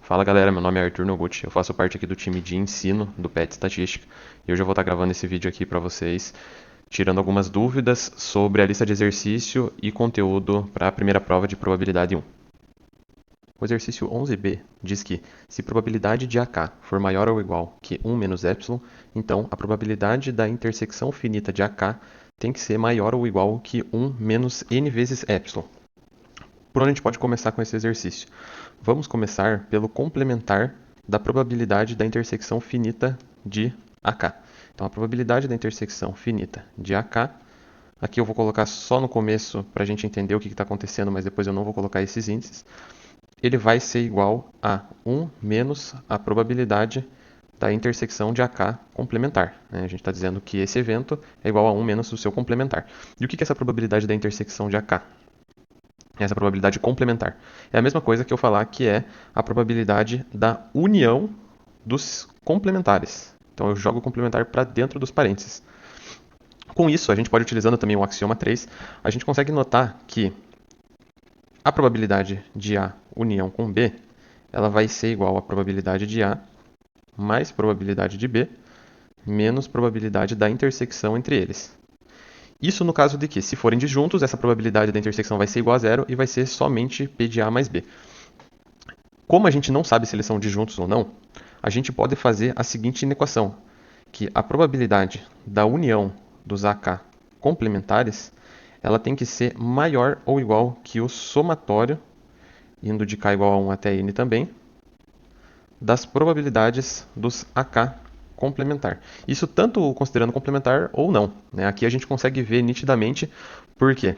Fala galera, meu nome é Arthur Noguchi, eu faço parte aqui do time de ensino do PET Estatística e hoje eu vou estar gravando esse vídeo aqui para vocês, tirando algumas dúvidas sobre a lista de exercício e conteúdo para a primeira prova de probabilidade 1. O exercício 11b diz que, se probabilidade de AK for maior ou igual que 1 menos epsilon, então a probabilidade da intersecção finita de AK tem que ser maior ou igual que 1 menos n vezes epsilon. Por onde a gente pode começar com esse exercício? Vamos começar pelo complementar da probabilidade da intersecção finita de AK. Então, a probabilidade da intersecção finita de AK, aqui eu vou colocar só no começo para a gente entender o que está acontecendo, mas depois eu não vou colocar esses índices. Ele vai ser igual a 1 menos a probabilidade da intersecção de AK complementar. A gente está dizendo que esse evento é igual a 1 menos o seu complementar. E o que é essa probabilidade da intersecção de AK? Essa probabilidade complementar. É a mesma coisa que eu falar que é a probabilidade da união dos complementares. Então eu jogo o complementar para dentro dos parênteses. Com isso, a gente pode utilizando também o axioma 3, a gente consegue notar que a probabilidade de A união com B, ela vai ser igual à probabilidade de A mais probabilidade de B menos probabilidade da intersecção entre eles. Isso no caso de que, se forem disjuntos, essa probabilidade da intersecção vai ser igual a zero e vai ser somente P de A mais B. Como a gente não sabe se eles são disjuntos ou não, a gente pode fazer a seguinte inequação, que a probabilidade da união dos AK complementares, ela tem que ser maior ou igual que o somatório, indo de K igual a 1 até N também, das probabilidades dos AK complementar. Isso tanto considerando complementar ou não. Aqui a gente consegue ver nitidamente por quê.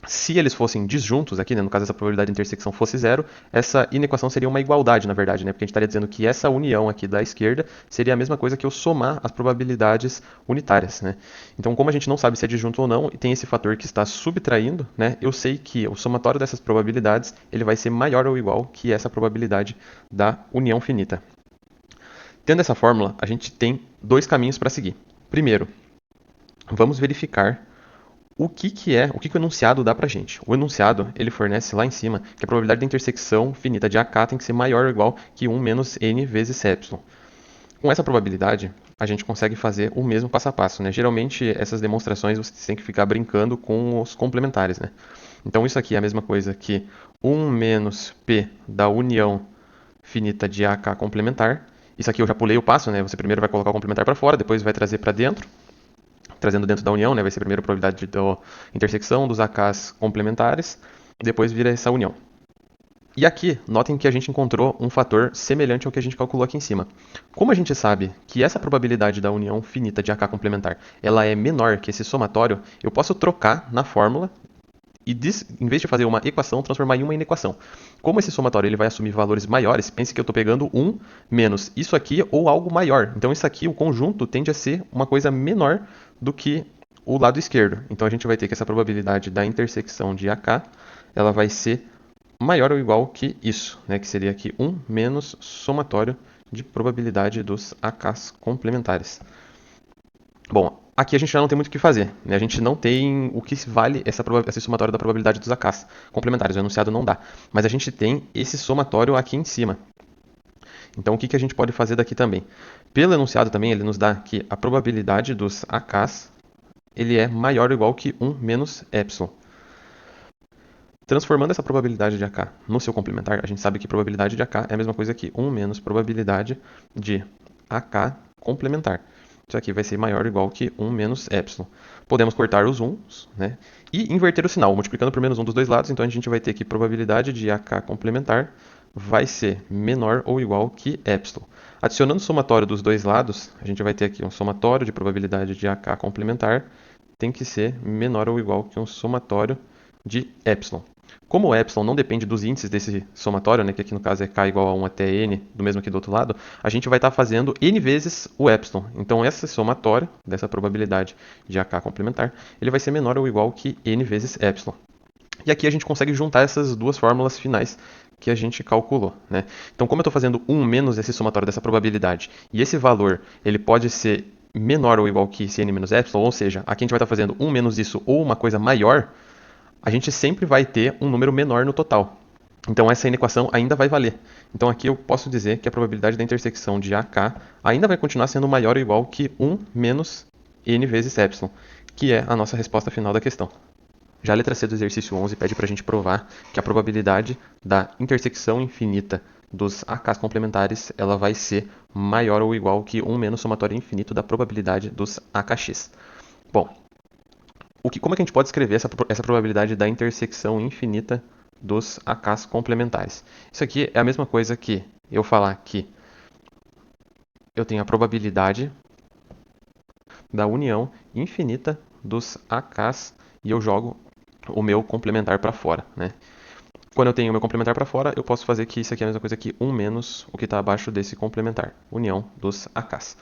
Se eles fossem disjuntos aqui, no caso essa probabilidade de intersecção fosse zero, essa inequação seria uma igualdade, na verdade, porque a gente estaria dizendo que essa união aqui da esquerda seria a mesma coisa que eu somar as probabilidades unitárias. Então, como a gente não sabe se é disjunto ou não, e tem esse fator que está subtraindo, eu sei que o somatório dessas probabilidades ele vai ser maior ou igual que essa probabilidade da união finita. Tendo essa fórmula, a gente tem dois caminhos para seguir. Primeiro, vamos verificar o que o enunciado dá pra gente. O enunciado, ele fornece lá em cima que a probabilidade de intersecção finita de AK tem que ser maior ou igual que 1 menos n vezes epsilon. Com essa probabilidade, a gente consegue fazer o mesmo passo a passo. Geralmente, essas demonstrações você tem que ficar brincando com os complementares. Então, isso aqui é a mesma coisa que 1 menos P da união finita de AK complementar. Isso aqui eu já pulei o passo, Você primeiro vai colocar o complementar para fora, depois vai trazer para dentro. Trazendo dentro da união, vai ser primeiro a probabilidade da intersecção dos AKs complementares, depois vira essa união. E aqui, notem que a gente encontrou um fator semelhante ao que a gente calculou aqui em cima. Como a gente sabe que essa probabilidade da união finita de AK complementar ela é menor que esse somatório, eu posso trocar na fórmula e, em vez de fazer uma equação, transformar em uma inequação. Como esse somatório ele vai assumir valores maiores, pense que eu estou pegando 1 menos isso aqui ou algo maior. Então isso aqui, o conjunto, tende a ser uma coisa menor do que o lado esquerdo. Então a gente vai ter que essa probabilidade da intersecção de AK ela vai ser maior ou igual que isso, que seria aqui 1 menos somatório de probabilidade dos AKs complementares. Bom, aqui a gente já não tem muito o que fazer. A gente não tem o que vale esse somatório da probabilidade dos AKs complementares. O enunciado não dá. Mas a gente tem esse somatório aqui em cima. Então, o que a gente pode fazer daqui também? Pelo enunciado também, ele nos dá que a probabilidade dos AKs ele é maior ou igual que 1 menos epsilon. Transformando essa probabilidade de AK no seu complementar, a gente sabe que probabilidade de AK é a mesma coisa que 1 menos probabilidade de AK complementar. Isso aqui vai ser maior ou igual que 1 menos epsilon. Podemos cortar os 1's, e inverter o sinal, multiplicando por menos 1 dos dois lados. Então a gente vai ter que probabilidade de AK complementar vai ser menor ou igual que epsilon. Adicionando o somatório dos dois lados, a gente vai ter aqui um somatório de probabilidade de AK complementar tem que ser menor ou igual que um somatório de epsilon. Como o epsilon não depende dos índices desse somatório, que aqui no caso é k igual a 1 até n, do mesmo aqui do outro lado, a gente vai estar fazendo n vezes o epsilon. Então esse somatório dessa probabilidade de AK complementar, ele vai ser menor ou igual que n vezes epsilon. E aqui a gente consegue juntar essas duas fórmulas finais que a gente calculou. Então como eu estou fazendo 1 menos esse somatório dessa probabilidade, e esse valor ele pode ser menor ou igual que esse n menos epsilon, ou seja, aqui a gente vai estar fazendo 1 menos isso ou uma coisa maior, a gente sempre vai ter um número menor no total. Então essa inequação ainda vai valer. Então aqui eu posso dizer que a probabilidade da intersecção de AK ainda vai continuar sendo maior ou igual que 1 menos n vezes epsilon, que é a nossa resposta final da questão. Já a letra C do exercício 11 pede para a gente provar que a probabilidade da intersecção infinita dos AKs complementares ela vai ser maior ou igual que 1 menos somatório infinito da probabilidade dos AKX. Bom, como é que a gente pode escrever essa probabilidade da intersecção infinita dos AKs complementares? Isso aqui é a mesma coisa que eu falar que eu tenho a probabilidade da união infinita dos AKs e eu jogo o meu complementar para fora, né? Quando eu tenho o meu complementar para fora, eu posso fazer que isso aqui é a mesma coisa que 1 menos o que está abaixo desse complementar, união dos AKs.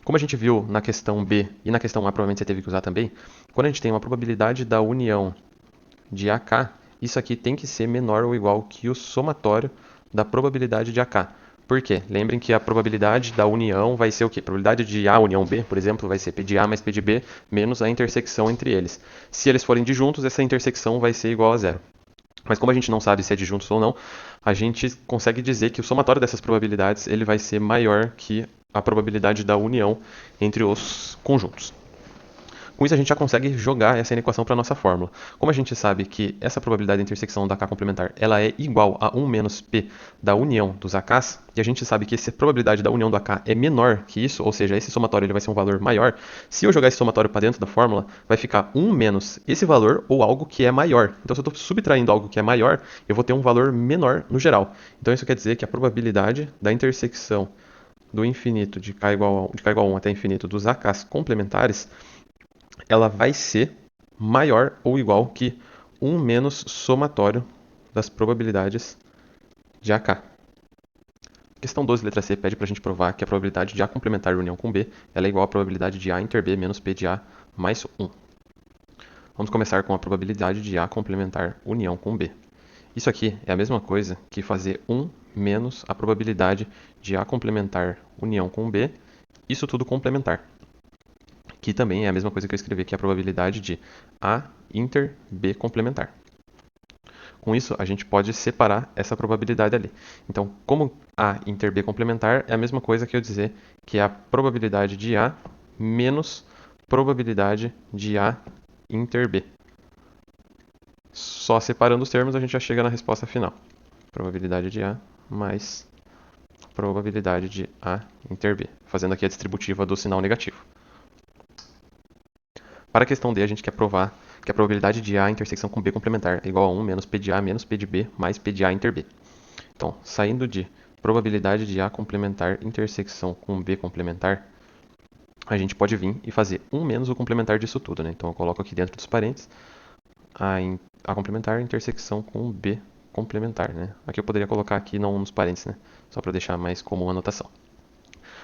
Como a gente viu na questão B e na questão A, provavelmente você teve que usar também, quando a gente tem uma probabilidade da união de AK, isso aqui tem que ser menor ou igual que o somatório da probabilidade de AK. Por quê? Lembrem que a probabilidade da união vai ser o quê? A probabilidade de A união B, por exemplo, vai ser P de A mais P de B menos a intersecção entre eles. Se eles forem disjuntos, essa intersecção vai ser igual a zero. Mas como a gente não sabe se é disjuntos ou não, a gente consegue dizer que o somatório dessas probabilidades ele vai ser maior que a probabilidade da união entre os conjuntos. Com isso, a gente já consegue jogar essa inequação para a nossa fórmula. Como a gente sabe que essa probabilidade de intersecção da K complementar ela é igual a 1 menos P da união dos AKs, e a gente sabe que essa probabilidade da união do AK é menor que isso, ou seja, esse somatório ele vai ser um valor maior, se eu jogar esse somatório para dentro da fórmula, vai ficar 1 menos esse valor ou algo que é maior. Então, se eu estou subtraindo algo que é maior, eu vou ter um valor menor no geral. Então, isso quer dizer que a probabilidade da intersecção do infinito de K igual a 1 até infinito dos AKs complementares ela vai ser maior ou igual que 1 menos somatório das probabilidades de AK. Questão 12, letra C, pede para a gente provar que a probabilidade de A complementar união com B ela é igual à probabilidade de A inter B menos P de A mais 1. Vamos começar com a probabilidade de A complementar união com B. Isso aqui é a mesma coisa que fazer 1 menos a probabilidade de A complementar união com B, isso tudo complementar. Que também é a mesma coisa que eu escrevi aqui, a probabilidade de A inter B complementar. Com isso, a gente pode separar essa probabilidade ali. Então, como A inter B complementar é a mesma coisa que eu dizer que é a probabilidade de A menos probabilidade de A inter B. Só separando os termos, a gente já chega na resposta final. Probabilidade de A mais probabilidade de A inter B. Fazendo aqui a distributiva do sinal negativo. Para a questão D, a gente quer provar que a probabilidade de A intersecção com B complementar é igual a 1 menos P de A menos P de B mais P de A inter B. Então, saindo de probabilidade de A complementar intersecção com B complementar, a gente pode vir e fazer 1 menos o complementar disso tudo, né? Então, eu coloco aqui dentro dos parênteses A complementar intersecção com B complementar, né? Aqui eu poderia colocar aqui não nos parênteses, né? Só para deixar mais comum a anotação.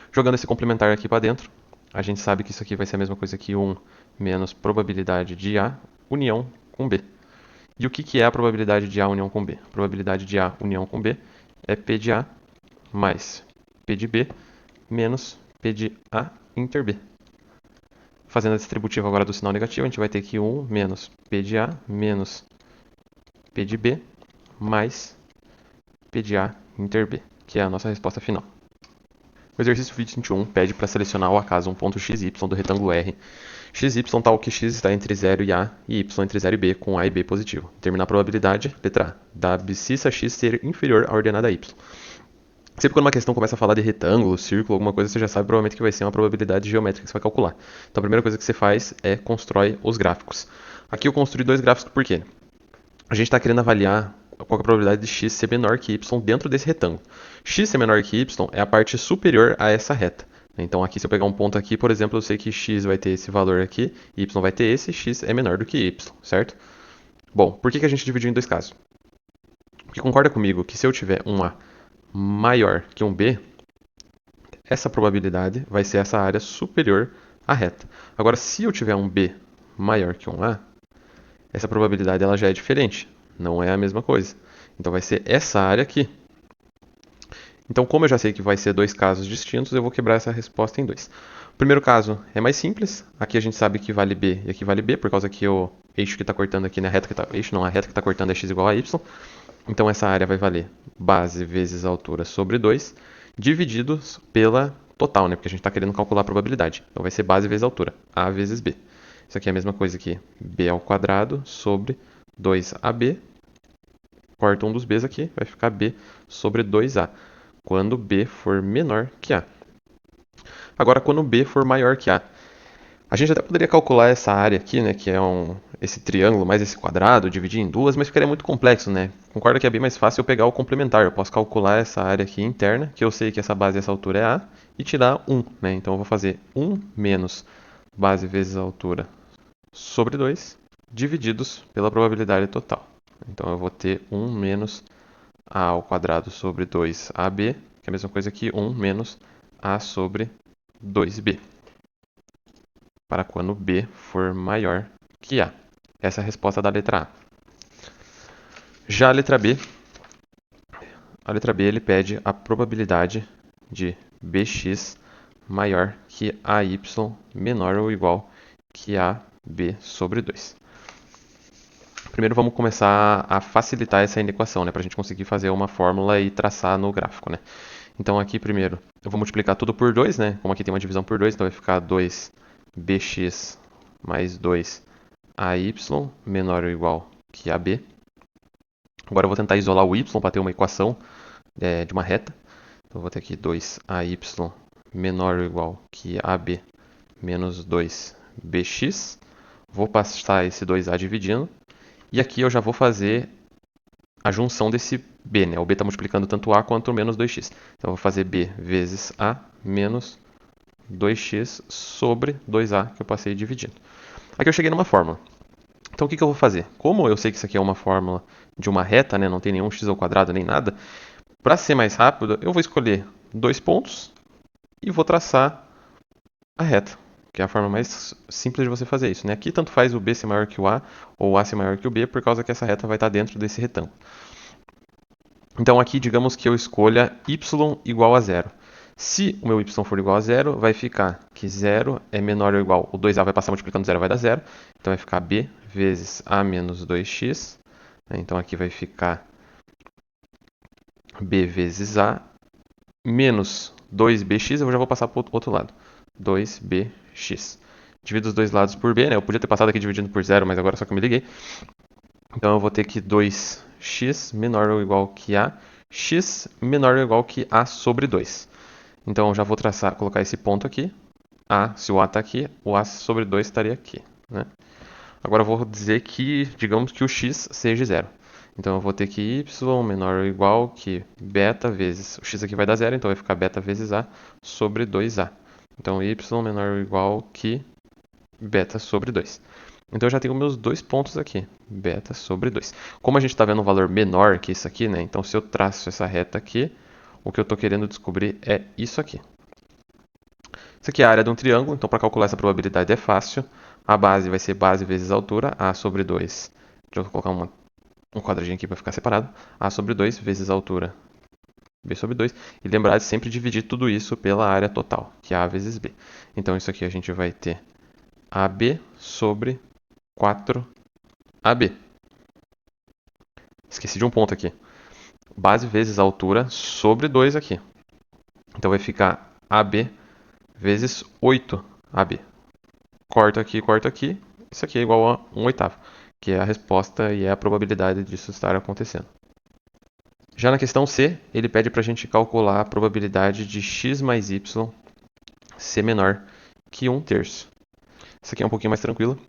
Jogando esse complementar aqui para dentro, a gente sabe que isso aqui vai ser a mesma coisa que 1 menos probabilidade de A união com B. E o que é a probabilidade de A união com B? A probabilidade de A união com B é P de A mais P de B menos P de A inter B. Fazendo a distributiva agora do sinal negativo, a gente vai ter que 1 menos P de A menos P de B mais P de A inter B, que é a nossa resposta final. O exercício 21 pede para selecionar ao acaso um ponto x e y do retângulo R. X e y tal que x está entre 0 e A e y entre 0 e B, com A e B positivo. Determinar a probabilidade, letra A, da abscissa x ser inferior à ordenada y. Sempre quando uma questão começa a falar de retângulo, círculo, alguma coisa, você já sabe provavelmente que vai ser uma probabilidade geométrica que você vai calcular. Então a primeira coisa que você faz é constrói os gráficos. Aqui eu construí dois gráficos por quê? A gente está querendo avaliar qual é a probabilidade de x ser menor que y dentro desse retângulo. X ser menor que y é a parte superior a essa reta. Então aqui, se eu pegar um ponto aqui, por exemplo, eu sei que x vai ter esse valor aqui, y vai ter esse, x é menor do que y, certo? Bom, por que a gente dividiu em dois casos? Porque concorda comigo que se eu tiver um A maior que um B, essa probabilidade vai ser essa área superior à reta. Agora, se eu tiver um B maior que um A, essa probabilidade ela já é diferente, não é a mesma coisa. Então vai ser essa área aqui. Então, como eu já sei que vai ser dois casos distintos, eu vou quebrar essa resposta em dois. O primeiro caso é mais simples. Aqui a gente sabe que vale B e aqui vale B, por causa que o eixo que está cortando aqui, né, a reta que está cortando é x igual a y. Então essa área vai valer base vezes altura sobre 2, divididos pela total, né? Porque a gente está querendo calcular a probabilidade. Então vai ser base vezes altura, A vezes B. Isso aqui é a mesma coisa que B ao quadrado sobre 2AB. Corta um dos B's aqui, vai ficar B sobre 2A, quando B for menor que A. Agora, quando B for maior que A, a gente até poderia calcular essa área aqui, né, que é esse triângulo mais esse quadrado, dividir em duas, mas ficaria muito complexo, né? Concordo que é bem mais fácil eu pegar o complementar. Eu posso calcular essa área aqui interna, que eu sei que essa base e essa altura é A, e tirar 1, né? Então eu vou fazer 1 menos base vezes a altura sobre 2, divididos pela probabilidade total. Então eu vou ter 1 menos A ao quadrado sobre 2AB, que é a mesma coisa que 1 menos A sobre 2B, para quando B for maior que A. Essa é a resposta da letra A. Já a letra B ele pede a probabilidade de BX maior que AY menor ou igual que AB sobre 2. Primeiro vamos começar a facilitar essa equação, né, para a gente conseguir fazer uma fórmula e traçar no gráfico. Né? Então aqui primeiro eu vou multiplicar tudo por 2, né? Como aqui tem uma divisão por 2, então vai ficar 2bx mais 2ay menor ou igual que AB. Agora eu vou tentar isolar o y para ter uma equação de uma reta. Então eu vou ter aqui 2ay menor ou igual que AB menos 2bx. Vou passar esse 2a dividindo. E aqui eu já vou fazer a junção desse b, né? O b está multiplicando tanto a quanto menos 2x. Então eu vou fazer b vezes a menos 2x sobre 2a que eu passei dividindo. Aqui eu cheguei numa fórmula. Então o que eu vou fazer? Como eu sei que isso aqui é uma fórmula de uma reta, né? Não tem nenhum x ao quadrado nem nada, para ser mais rápido, eu vou escolher 2 pontos e vou traçar a reta, que é a forma mais simples de você fazer isso. Né? Aqui tanto faz o b ser maior que o a ou o a ser maior que o b, por causa que essa reta vai estar dentro desse retângulo. Então aqui digamos que eu escolha y igual a zero. Se o meu y for igual a zero, vai ficar que 0 é menor ou igual, o 2a vai passar multiplicando 0, vai dar 0. Então vai ficar b vezes a menos 2x. Então aqui vai ficar b vezes a menos 2bx, eu já vou passar para o outro lado. 2bx. Divido os dois lados por b, né? Eu podia ter passado aqui dividindo por 0, mas agora só que eu me liguei. Então eu vou ter que 2x menor ou igual que a, x menor ou igual que a sobre 2. Então eu já vou traçar, colocar esse ponto aqui. A, se o a está aqui, o a sobre 2 estaria aqui. Né? Agora eu vou dizer que, digamos que o x seja 0. Então eu vou ter que y menor ou igual que beta vezes, o x aqui vai dar 0, então vai ficar beta vezes a sobre 2a. Então y menor ou igual que beta sobre 2. Então eu já tenho meus dois pontos aqui, beta sobre 2. Como a gente está vendo um valor menor que isso aqui, né? Então se eu traço essa reta aqui, o que eu estou querendo descobrir é isso aqui. Isso aqui é a área de um triângulo, então para calcular essa probabilidade é fácil. A base vai ser base vezes a altura, a sobre 2. Deixa eu colocar um quadradinho aqui para ficar separado. A sobre 2 vezes a altura, b sobre 2. E lembrar de sempre dividir tudo isso pela área total, que é a vezes b. Então isso aqui a gente vai ter AB sobre 4AB. Esqueci de um ponto aqui. Base vezes a altura sobre 2 aqui. Então vai ficar AB vezes 8AB. Corta aqui. Isso aqui é igual a 1 oitavo, que é a resposta e é a probabilidade disso estar acontecendo. Já na questão C, ele pede para a gente calcular a probabilidade de x mais y ser menor que 1 terço. Isso aqui é um pouquinho mais tranquilo.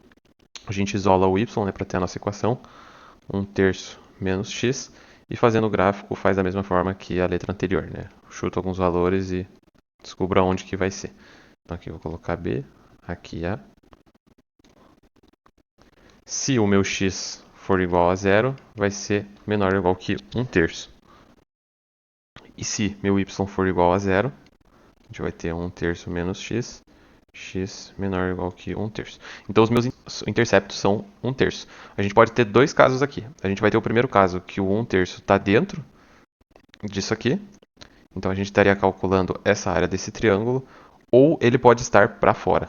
A gente isola o y, né, para ter a nossa equação. 1 terço menos x. E fazendo o gráfico faz da mesma forma que a letra anterior. Né? Chuto alguns valores e descubro aonde que vai ser. Então aqui eu vou colocar b, aqui a. Se o meu x for igual a zero, vai ser menor ou igual que 1 terço. E se meu y for igual a zero, a gente vai ter 1 terço menos x, x menor ou igual que 1 terço. Então os meus interceptos são 1 terço. A gente pode ter dois casos aqui. A gente vai ter o primeiro caso, que o 1 terço está dentro disso aqui. Então a gente estaria calculando essa área desse triângulo, ou ele pode estar para fora.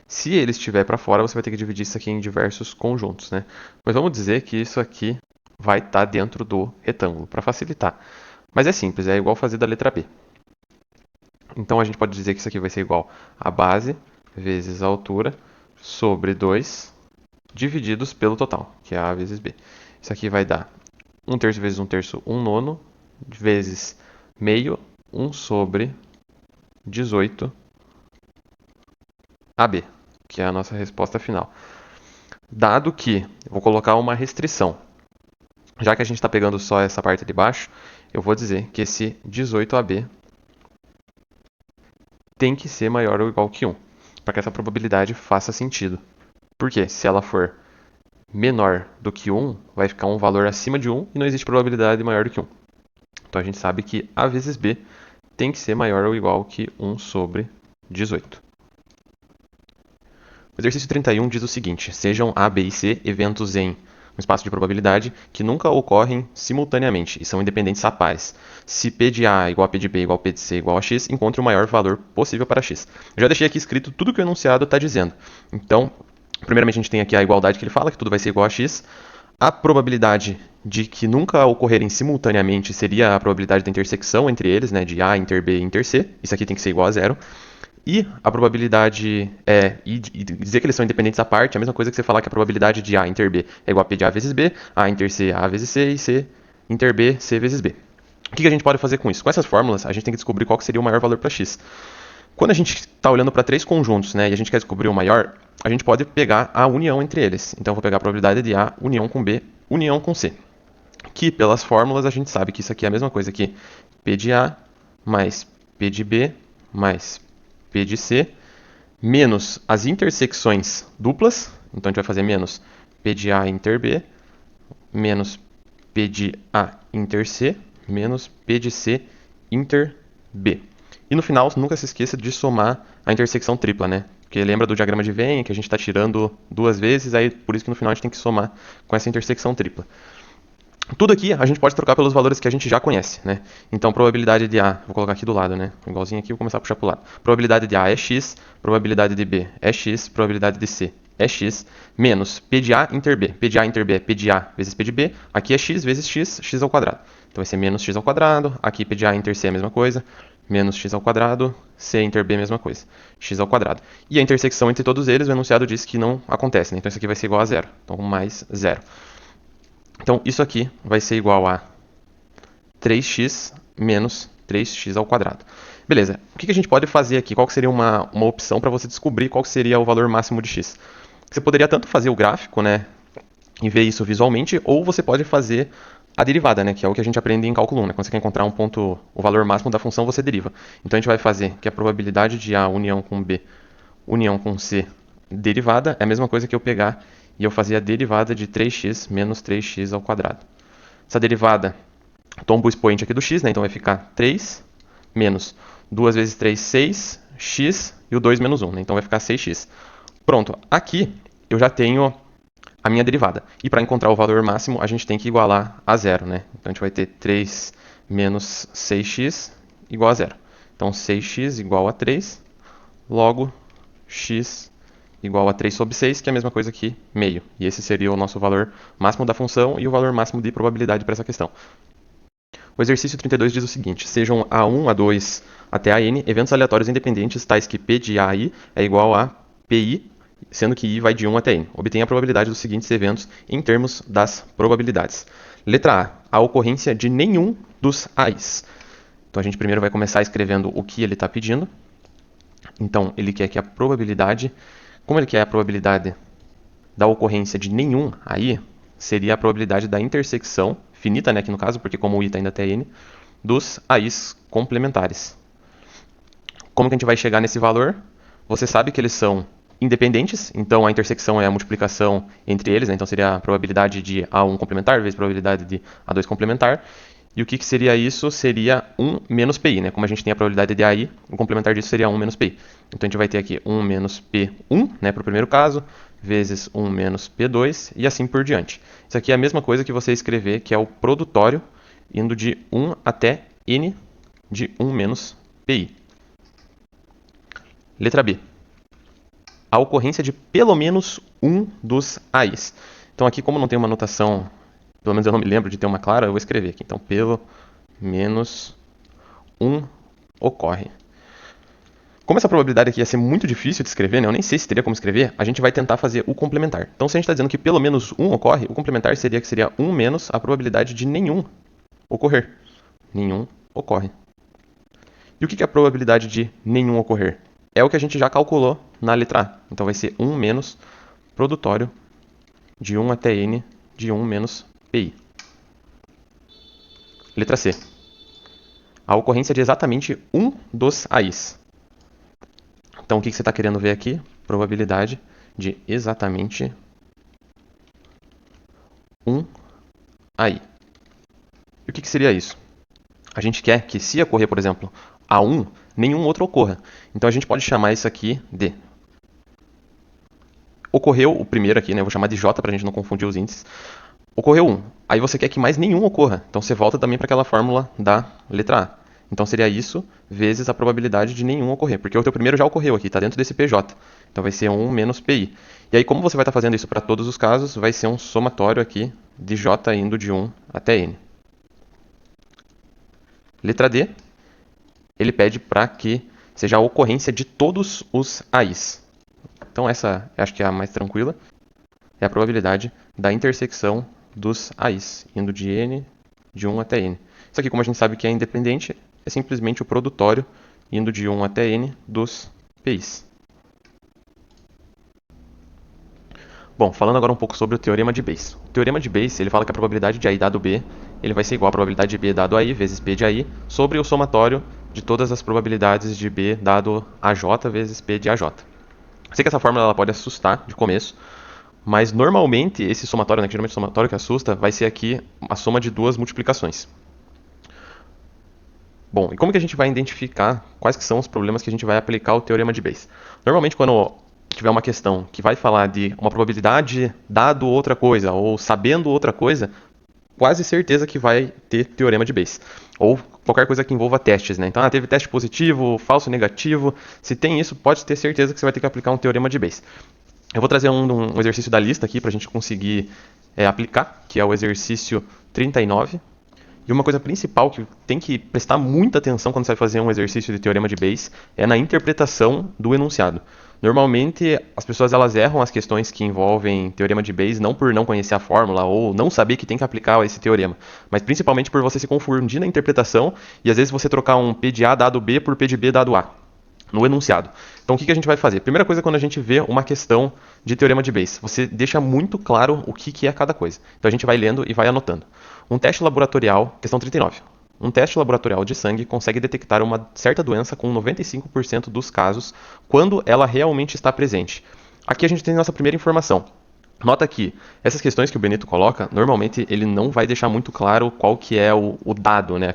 Se ele estiver para fora, você vai ter que dividir isso aqui em diversos conjuntos, né? Mas vamos dizer que isso aqui vai estar dentro do retângulo, para facilitar. Mas é simples, é igual fazer da letra B. Então a gente pode dizer que isso aqui vai ser igual a base vezes a altura sobre 2 divididos pelo total, que é A vezes B. Isso aqui vai dar 1/3 vezes 1/3, 1/9, vezes meio, 1 sobre 18 AB, que é a nossa resposta final. Dado que, eu vou colocar uma restrição, já que a gente está pegando só essa parte de baixo, eu vou dizer que esse 18AB tem que ser maior ou igual que 1, para que essa probabilidade faça sentido. Porque se ela for menor do que 1, vai ficar um valor acima de 1 e não existe probabilidade maior do que 1. Então a gente sabe que A vezes B tem que ser maior ou igual que 1 sobre 18. O exercício 31 diz o seguinte: sejam A, B e C eventos em um espaço de probabilidade que nunca ocorrem simultaneamente e são independentes a pares. Se P de A igual a P de B igual a P de C igual a X, encontre o maior valor possível para X. Eu já deixei aqui escrito tudo que o enunciado está dizendo. Então, primeiramente a gente tem aqui a igualdade que ele fala, que tudo vai ser igual a X. A probabilidade de que nunca ocorrerem simultaneamente seria a probabilidade da intersecção entre eles, né, de A inter B inter C. Isso aqui tem que ser igual a zero. E a probabilidade e dizer que eles são independentes à parte, é a mesma coisa que você falar que a probabilidade de A inter B é igual a P de A vezes B, A inter C, A vezes C, e C inter B, C vezes B. O que a gente pode fazer com isso? Com essas fórmulas, a gente tem que descobrir qual que seria o maior valor para X. Quando a gente está olhando para três conjuntos, né, e a gente quer descobrir o maior, a gente pode pegar a união entre eles. Então, eu vou pegar a probabilidade de A, união com B, união com C. Que, pelas fórmulas, a gente sabe que isso aqui é a mesma coisa que P de A mais P de B mais P de C, menos as intersecções duplas. Então, a gente vai fazer menos P de A inter B, menos P de A inter C, menos P de C inter B. E no final, nunca se esqueça de somar a intersecção tripla, né? Porque lembra do diagrama de Venn, que a gente está tirando duas vezes, aí por isso que no final a gente tem que somar com essa intersecção tripla. Tudo aqui a gente pode trocar pelos valores que a gente já conhece, né? Então, probabilidade de A, vou colocar aqui do lado, né? Igualzinho aqui, vou começar a puxar para o lado. Probabilidade de A é X, probabilidade de B é X, probabilidade de C é X, menos P de A inter B. P de A inter B é P de A vezes P de B. Aqui é X vezes X, X ao quadrado. Então vai ser menos X ao quadrado. Aqui P de A inter C é a mesma coisa. Menos X ao quadrado. C inter B é a mesma coisa. X ao quadrado. E a intersecção entre todos eles, o enunciado diz que não acontece, né? Então isso aqui vai ser igual a zero. Então mais zero. Então isso aqui vai ser igual a 3x menos 3x ao quadrado. Beleza, o que a gente pode fazer aqui? Qual seria uma opção para você descobrir qual seria o valor máximo de x? Você poderia tanto fazer o gráfico, né, e ver isso visualmente, ou você pode fazer a derivada, né, que é o que a gente aprende em cálculo 1. Né? Quando você quer encontrar um ponto, o valor máximo da função, você deriva. Então a gente vai fazer que a probabilidade de A união com B união com C derivada é a mesma coisa que eu pegar e eu fazer a derivada de 3x menos 3x ao quadrado. Essa derivada tomba o expoente aqui do x, né? Então vai ficar 3 menos 2 vezes 3, 6, x e o 2 menos 1, né? Então vai ficar 6x. Pronto, aqui eu já tenho a minha derivada. E para encontrar o valor máximo, a gente tem que igualar a zero, né? Então a gente vai ter 3 menos 6x igual a zero. Então 6x igual a 3, logo x igual a 3 sobre 6, que é a mesma coisa que meio. E esse seria o nosso valor máximo da função e o valor máximo de probabilidade para essa questão. O exercício 32 diz o seguinte: sejam A1, A2 até AN eventos aleatórios independentes, tais que P de AI é igual a PI, sendo que I vai de 1 até N. Obtenha a probabilidade dos seguintes eventos em termos das probabilidades. Letra A, a ocorrência de nenhum dos AIs. Então a gente primeiro vai começar escrevendo o que ele está pedindo. Então ele quer que a probabilidade, como ele quer a probabilidade da ocorrência de nenhum AI, seria a probabilidade da intersecção, finita, né, aqui no caso, porque como o I está indo até N, dos AIs complementares. Como que a gente vai chegar nesse valor? Você sabe que eles são independentes, então a intersecção é a multiplicação entre eles, né? Então seria a probabilidade de A1 complementar vezes a probabilidade de A2 complementar. E o que seria isso? Seria 1 menos PI, né? Como a gente tem a probabilidade de AI, o complementar disso seria 1 menos PI. Então a gente vai ter aqui 1 menos P1, né, para o primeiro caso, vezes 1 menos P2 e assim por diante. Isso aqui é a mesma coisa que você escrever, que é o produtório, indo de 1 até N de 1 menos PI. Letra B. A ocorrência de pelo menos um dos AIs. Então aqui, como não tem uma notação pelo menos eu não me lembro de ter uma clara, eu vou escrever aqui. Então, pelo menos um ocorre. Como essa probabilidade aqui ia ser muito difícil de escrever, né? Eu nem sei se teria como escrever, a gente vai tentar fazer o complementar. Então, se a gente está dizendo que pelo menos um ocorre, o complementar seria que seria 1 menos a probabilidade de nenhum ocorrer. Nenhum ocorre. E o que é a probabilidade de nenhum ocorrer? É o que a gente já calculou na letra A. Então, vai ser 1 menos produtório de 1 até n de 1 menos pi. Letra C. A ocorrência de exatamente um dos AIs. Então, o que você está querendo ver aqui? Probabilidade de exatamente um AI. E o que seria isso? A gente quer que, se ocorrer, por exemplo, A1, nenhum outro ocorra. Então, a gente pode chamar isso aqui de... Ocorreu o primeiro aqui, né? Eu vou chamar de J para a gente não confundir os índices. Ocorreu 1. Aí você quer que mais nenhum ocorra. Então, você volta também para aquela fórmula da letra A. Então, seria isso vezes a probabilidade de nenhum ocorrer. Porque o teu primeiro já ocorreu aqui, está dentro desse PJ. Então, vai ser 1 menos PI. E aí, como você vai estar fazendo isso para todos os casos, vai ser um somatório aqui de J indo de 1 até N. Letra D, ele pede para que seja a ocorrência de todos os AIs. Então, essa acho que é a mais tranquila. É a probabilidade da intersecção dos AIs, indo de N, de 1 até N. Isso aqui, como a gente sabe que é independente, é simplesmente o produtório indo de 1 até N dos PIs. Bom, falando agora um pouco sobre o teorema de Bayes. O teorema de Bayes, ele fala que a probabilidade de AI dado B, ele vai ser igual à probabilidade de B dado AI vezes P de AI sobre o somatório de todas as probabilidades de B dado AJ vezes P de AJ. Eu sei que essa fórmula ela pode assustar de começo, mas normalmente esse somatório, né, que geralmente o somatório que assusta, vai ser aqui a soma de duas multiplicações. Bom, e como que a gente vai identificar quais que são os problemas que a gente vai aplicar o teorema de Bayes? Normalmente quando tiver uma questão que vai falar de uma probabilidade dado outra coisa ou sabendo outra coisa, quase certeza que vai ter teorema de Bayes. Ou qualquer coisa que envolva testes, né? Então, teve teste positivo, falso negativo. Se tem isso, pode ter certeza que você vai ter que aplicar um teorema de Bayes. Eu vou trazer um exercício da lista aqui para a gente conseguir aplicar, que é o exercício 39. E uma coisa principal que tem que prestar muita atenção quando você vai fazer um exercício de teorema de Bayes é na interpretação do enunciado. Normalmente, as pessoas elas erram as questões que envolvem teorema de Bayes não por não conhecer a fórmula ou não saber que tem que aplicar esse teorema, mas principalmente por você se confundir na interpretação e às vezes você trocar um P de A dado B por P de B dado A no enunciado. Então, o que a gente vai fazer? Primeira coisa, quando a gente vê uma questão de teorema de Bayes, você deixa muito claro o que é cada coisa. Então, a gente vai lendo e vai anotando. Um teste laboratorial, questão 39. Um teste laboratorial de sangue consegue detectar uma certa doença com 95% dos casos quando ela realmente está presente. Aqui a gente tem nossa primeira informação. Nota que essas questões que o Benito coloca, normalmente ele não vai deixar muito claro qual que é o dado, né?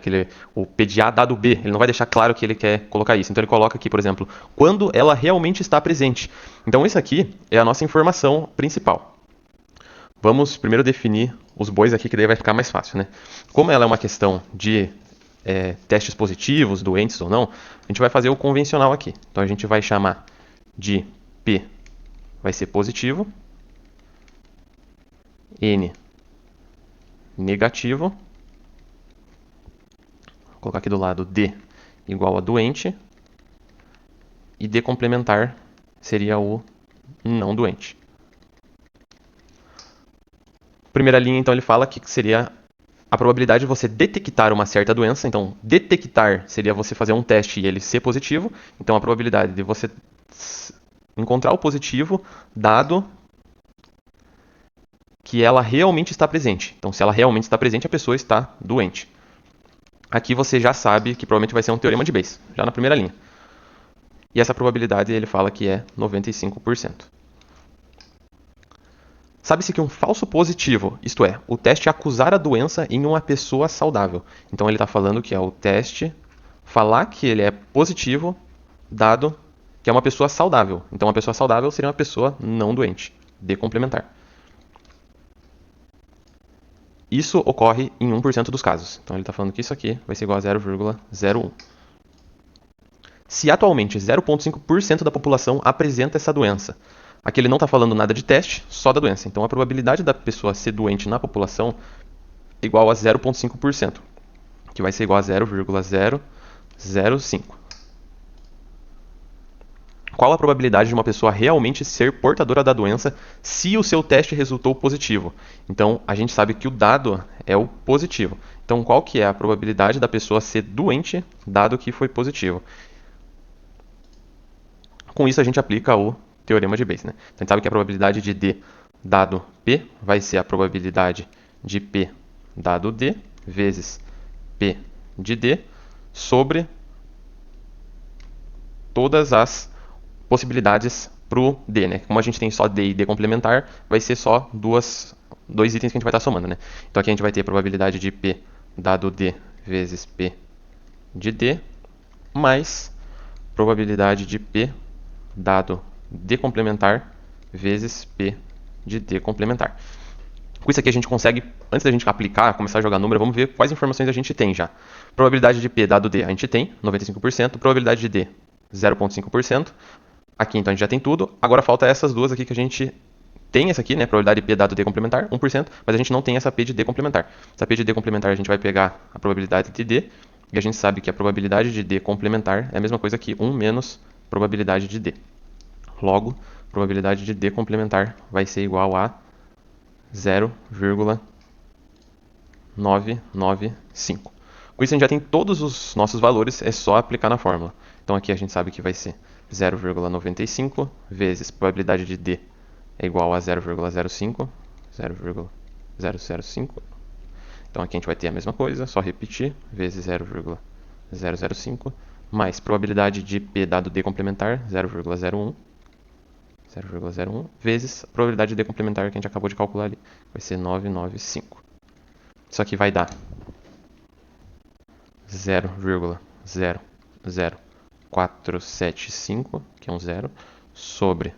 O P de A dado B. Ele não vai deixar claro que ele quer colocar isso. Então ele coloca aqui, por exemplo, quando ela realmente está presente. Então isso aqui é a nossa informação principal. Vamos primeiro definir os bois aqui, que daí vai ficar mais fácil, né? Como ela é uma questão de testes positivos, doentes ou não, a gente vai fazer o convencional aqui. Então a gente vai chamar de P vai ser positivo, N negativo, vou colocar aqui do lado D igual a doente, e D complementar seria o não doente. Primeira linha, então, ele fala que seria a probabilidade de você detectar uma certa doença. Então, detectar seria você fazer um teste e ele ser positivo. Então, a probabilidade de você encontrar o positivo dado que ela realmente está presente. Então, se ela realmente está presente, a pessoa está doente. Aqui você já sabe que provavelmente vai ser um teorema de Bayes, já na primeira linha. E essa probabilidade ele fala que é 95%. Sabe-se que um falso positivo, isto é, o teste acusar a doença em uma pessoa saudável. Então ele está falando que é o teste falar que ele é positivo, dado que é uma pessoa saudável. Então uma pessoa saudável seria uma pessoa não doente. D complementar. Isso ocorre em 1% dos casos. Então ele está falando que isso aqui vai ser igual a 0,01. Se atualmente 0,5% da população apresenta essa doença, aqui ele não está falando nada de teste, só da doença. Então a probabilidade da pessoa ser doente na população igual a 0,5%, que vai ser igual a 0,005. Qual a probabilidade de uma pessoa realmente ser portadora da doença se o seu teste resultou positivo? Então, a gente sabe que o dado é o positivo. Então, qual que é a probabilidade da pessoa ser doente, dado que foi positivo? Com isso, a gente aplica o teorema de Bayes, né? Então, a gente sabe que a probabilidade de D dado P vai ser a probabilidade de P dado D vezes P de D sobre todas as possibilidades para o D, né? Como a gente tem só D e D complementar, vai ser só dois itens que a gente vai estar somando, né? Então aqui a gente vai ter a probabilidade de P dado D vezes P de D, mais probabilidade de P dado D complementar vezes P de D complementar. Com isso aqui a gente consegue, antes da gente aplicar, começar a jogar número, vamos ver quais informações a gente tem já. Probabilidade de P dado D a gente tem, 95%. Probabilidade de D, 0,5%. Aqui então a gente já tem tudo. Agora falta essas duas aqui que a gente tem essa aqui, né? Probabilidade de P dado D complementar, 1%, mas a gente não tem essa P de D complementar. Essa P de D complementar a gente vai pegar a probabilidade de D, e a gente sabe que a probabilidade de D complementar é a mesma coisa que 1 menos probabilidade de D. Logo, probabilidade de D complementar vai ser igual a 0,995. Com isso a gente já tem todos os nossos valores, é só aplicar na fórmula. Então aqui a gente sabe que vai ser 0,95 vezes probabilidade de D é igual a 0,05, 0,005. Então aqui a gente vai ter a mesma coisa, só repetir, vezes 0,005, mais probabilidade de P dado D complementar, 0,01, vezes a probabilidade de D complementar que a gente acabou de calcular ali, vai ser 995. Isso aqui vai dar 0,00475, que é um zero, sobre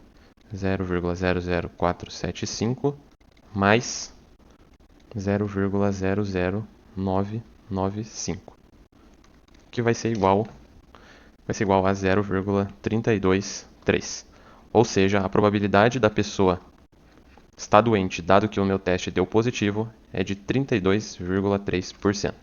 0,00475 mais 0,00995, que vai ser igual a 0,323. Ou seja, a probabilidade da pessoa estar doente, dado que o meu teste deu positivo, é de 32,3%.